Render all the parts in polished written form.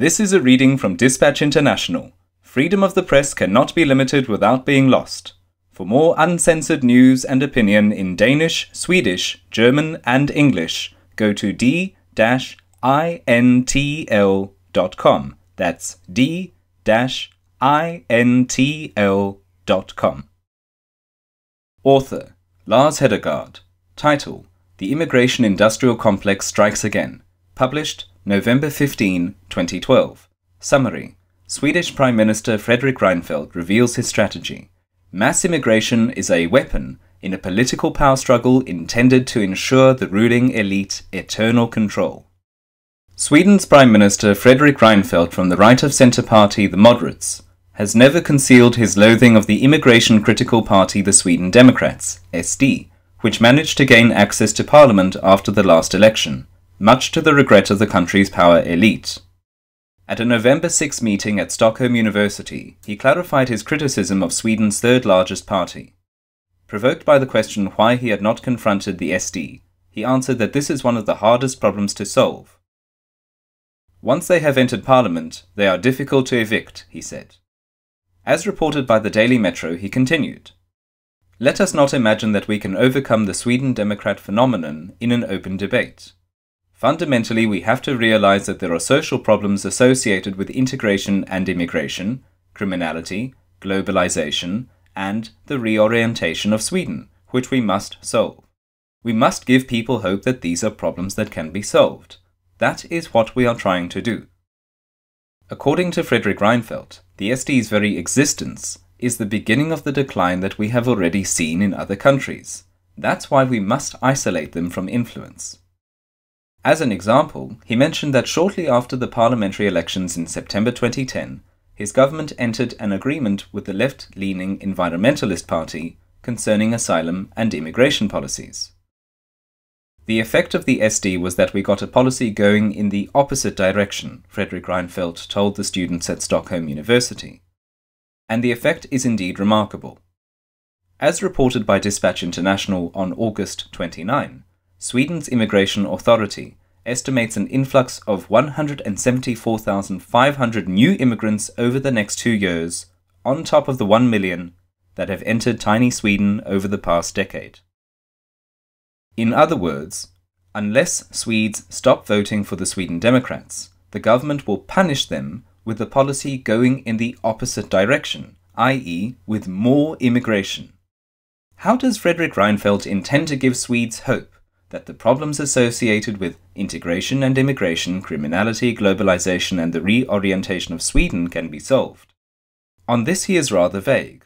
This is a reading from Dispatch International. Freedom of the press cannot be limited without being lost. For more uncensored news and opinion in Danish, Swedish, German and English, go to d-intl.com. That's d-intl.com. Author Lars Hedegaard. Title: The Immigration Industrial Complex Strikes Again. Published November 15, 2012. Summary: Swedish Prime Minister Fredrik Reinfeldt reveals his strategy. Mass immigration is a weapon in a political power struggle intended to ensure the ruling elite eternal control. Sweden's Prime Minister Fredrik Reinfeldt from the right-of-centre party the Moderates has never concealed his loathing of the immigration-critical party the Sweden Democrats, SD, which managed to gain access to parliament after the last election, much to the regret of the country's power elite. At a November 6 meeting at Stockholm University, he clarified his criticism of Sweden's third-largest party. Provoked by the question why he had not confronted the SD, he answered that this is one of the hardest problems to solve. Once they have entered parliament, they are difficult to evict, he said. As reported by the Daily Metro, he continued, "Let us not imagine that we can overcome the Sweden Democrat phenomenon in an open debate. Fundamentally, we have to realize that there are social problems associated with integration and immigration, criminality, globalization, and the reorientation of Sweden, which we must solve. We must give people hope that these are problems that can be solved. That is what we are trying to do." According to Fredrik Reinfeldt, the SD's very existence is the beginning of the decline that we have already seen in other countries. That's why we must isolate them from influence. As an example, he mentioned that shortly after the parliamentary elections in September 2010, his government entered an agreement with the left-leaning environmentalist party concerning asylum and immigration policies. The effect of the SD was that we got a policy going in the opposite direction, Fredrik Reinfeldt told the students at Stockholm University. And the effect is indeed remarkable. As reported by Dispatch International on August 29, Sweden's Immigration Authority estimates an influx of 174,500 new immigrants over the next 2 years, on top of the 1 million that have entered tiny Sweden over the past decade. In other words, unless Swedes stop voting for the Sweden Democrats, the government will punish them with the policy going in the opposite direction, i.e. with more immigration. How does Fredrik Reinfeldt intend to give Swedes hope that the problems associated with integration and immigration, criminality, globalization and the reorientation of Sweden can be solved? On this he is rather vague.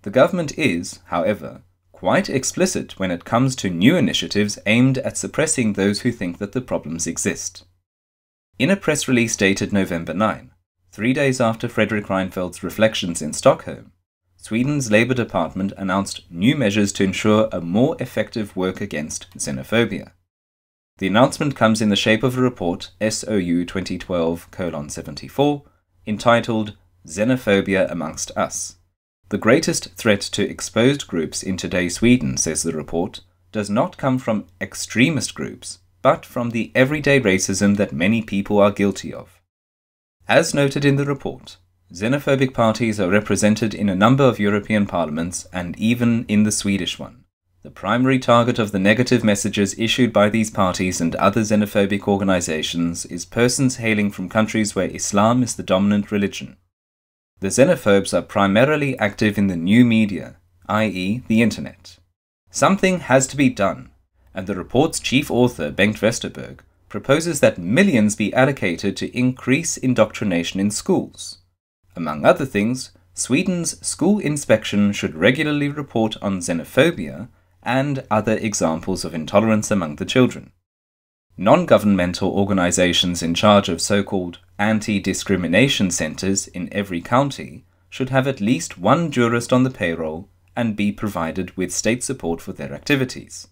The government is, however, quite explicit when it comes to new initiatives aimed at suppressing those who think that the problems exist. In a press release dated November 9, 3 days after Fredrik Reinfeldt's reflections in Stockholm, Sweden's Labour Department announced new measures to ensure a more effective work against xenophobia. The announcement comes in the shape of a report SOU 2012:74 entitled Xenophobia Amongst Us. The greatest threat to exposed groups in today's Sweden, says the report, does not come from extremist groups, but from the everyday racism that many people are guilty of. As noted in the report, xenophobic parties are represented in a number of European parliaments and even in the Swedish one. The primary target of the negative messages issued by these parties and other xenophobic organizations is persons hailing from countries where Islam is the dominant religion. The xenophobes are primarily active in the new media, i.e. the internet. Something has to be done, and the report's chief author, Bengt Westerberg, proposes that millions be allocated to increase indoctrination in schools. Among other things, Sweden's school inspection should regularly report on xenophobia and other examples of intolerance among the children. Non-governmental organizations in charge of so-called anti-discrimination centers in every county should have at least one jurist on the payroll and be provided with state support for their activities.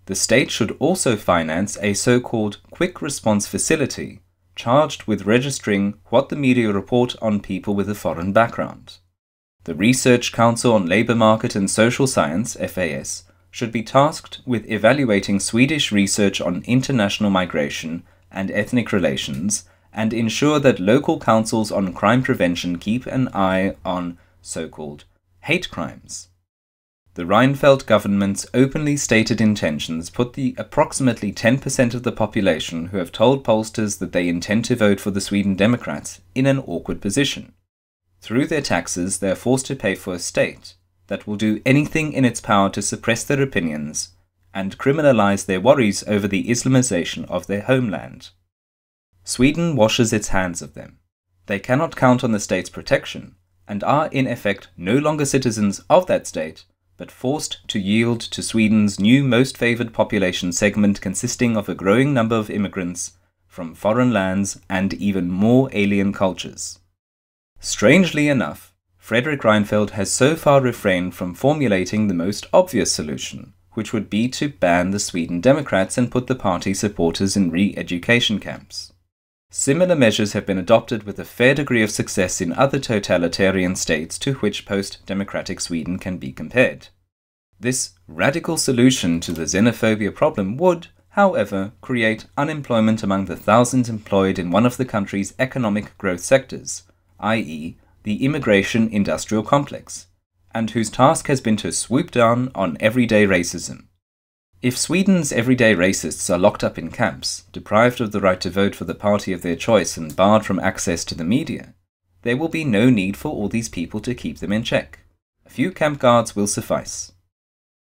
The state should also finance a so-called quick response facility charged with registering what the media report on people with a foreign background. The Research Council on Labour Market and Social Science, FAS, should be tasked with evaluating Swedish research on international migration and ethnic relations and ensure that local councils on crime prevention keep an eye on so-called hate crimes. The Reinfeldt government's openly stated intentions put the approximately 10% of the population who have told pollsters that they intend to vote for the Sweden Democrats in an awkward position. Through their taxes, they are forced to pay for a state that will do anything in its power to suppress their opinions and criminalize their worries over the Islamization of their homeland. Sweden washes its hands of them. They cannot count on the state's protection and are in effect no longer citizens of that state, but forced to yield to Sweden's new most favored population segment consisting of a growing number of immigrants from foreign lands and even more alien cultures. Strangely enough, Fredrik Reinfeldt has so far refrained from formulating the most obvious solution, which would be to ban the Sweden Democrats and put the party supporters in re-education camps. Similar measures have been adopted with a fair degree of success in other totalitarian states to which post-democratic Sweden can be compared. This radical solution to the xenophobia problem would, however, create unemployment among the thousands employed in one of the country's economic growth sectors, i.e., the immigration industrial complex, and whose task has been to swoop down on everyday racism. If Sweden's everyday racists are locked up in camps, deprived of the right to vote for the party of their choice and barred from access to the media, there will be no need for all these people to keep them in check. A few camp guards will suffice.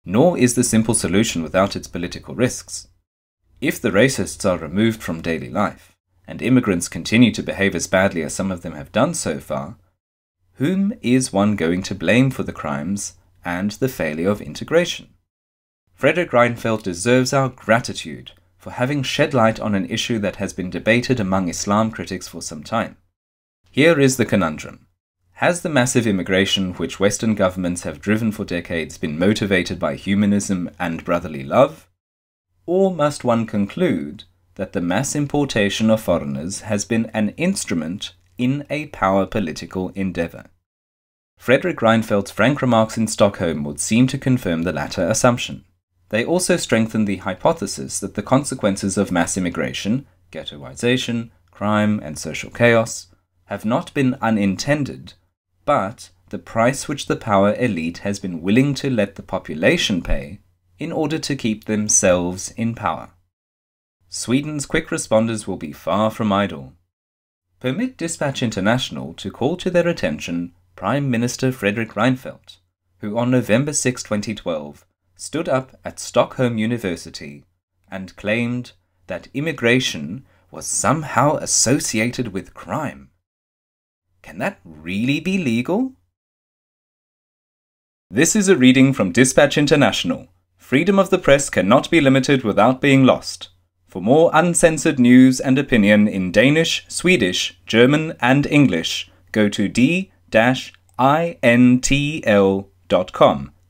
Nor is the simple solution without its political risks. If the racists are removed from daily life, and immigrants continue to behave as badly as some of them have done so far, whom is one going to blame for the crimes and the failure of integration? Fredrik Reinfeldt deserves our gratitude for having shed light on an issue that has been debated among Islam critics for some time. Here is the conundrum. Has the massive immigration which Western governments have driven for decades been motivated by humanism and brotherly love? Or must one conclude that the mass importation of foreigners has been an instrument in a power political endeavor? Fredrik Reinfeldt's frank remarks in Stockholm would seem to confirm the latter assumption. They also strengthen the hypothesis that the consequences of mass immigration, ghettoization, crime, and social chaos have not been unintended, but the price which the power elite has been willing to let the population pay in order to keep themselves in power. Sweden's quick responders will be far from idle. Permit Dispatch International to call to their attention Prime Minister Fredrik Reinfeldt, who on November 6, 2012, stood up at Stockholm University and claimed that immigration was somehow associated with crime. Can that really be legal? This is a reading from Dispatch International. Freedom of the press cannot be limited without being lost. For more uncensored news and opinion in Danish, Swedish, German and English, go to d-intl.com.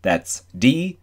That's d-intl.com.